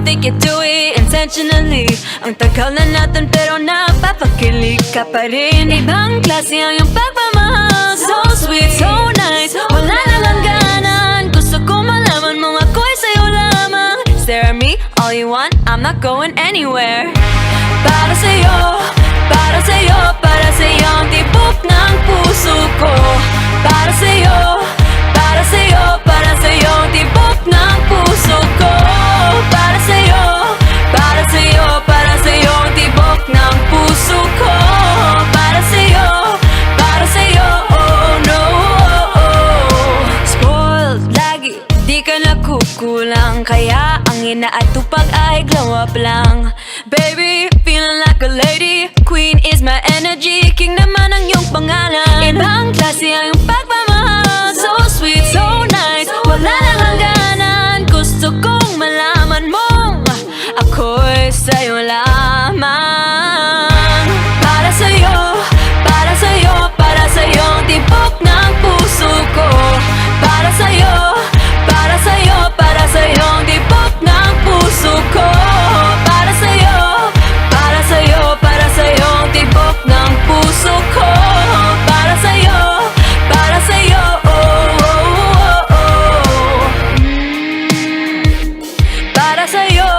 think you do it intentionally. Ang tagal na natin pero napapakilig ka pa rin. Ibang klase ang iyong pagmamahal. So sweet, so nice, wala nang hangganan. Gusto ko malaman mo ako'y sa'yo lamang. Stare at me all you want, I'm not going anywhere. Para sa'yo, para sa'yo, para sa'yo ang tibok ng puso ko. Para sa'yo, para sa'yo, para sa'yo ang tibok ng puso ko. Para sa'yo, para sa'yo, para sa'yo ang tibok ng puso ko. Para sa'yo, oh no, oh, oh. Spoiled lagi, di ka nakukulang. Kaya ang inaatupag ay glow up lang. Baby, feeling like a lady. Queen is my energy. King naman ang iyong pangalan. Ibang klase ang iyong pagmamahal. So sweet, so nice, wala nang hangganan. Gusto kong malaman mo ako'y sa'yo lamang. Para sa'yo, para sa'yo, para sa'yo ang tibok ng puso ko. Para sa'yo, para sa'yo, para sa'yo ang tibok ng puso ko. Para sa'yo, para sa'yo, para sa'yo ang tibok ng puso ko. Para sa'yo, para sa'yo, oh, oh, oh, oh. Para sa'yo,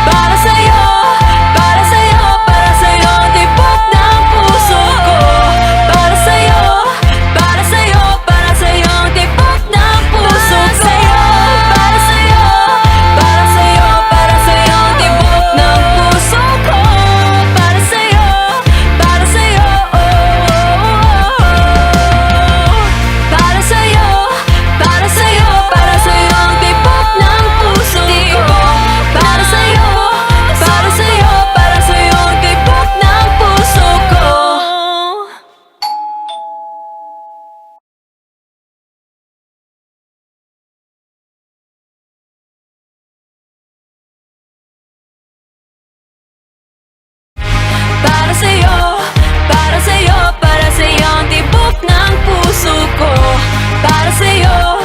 para sa'yo, para sa'yo, para sa'yo ang tibok ng puso ko. Para sa'yo, para sa'yo, para sa'yo ang tibok ng puso ko. Para sa'yo, para sa'yo, para sa'yo ang tibok ng puso ko. Para sa'yo, oh, oh, oh. Para sa'yo, para sa'yo, para sa'yo ang tibok ng puso ko. Para sa'yo, para sa'yo, para sa'yo ang tibok ng puso ko. Para sa'yo, para sa'yo, para sa'yo ang tibok ng puso ko. Para sa'yo,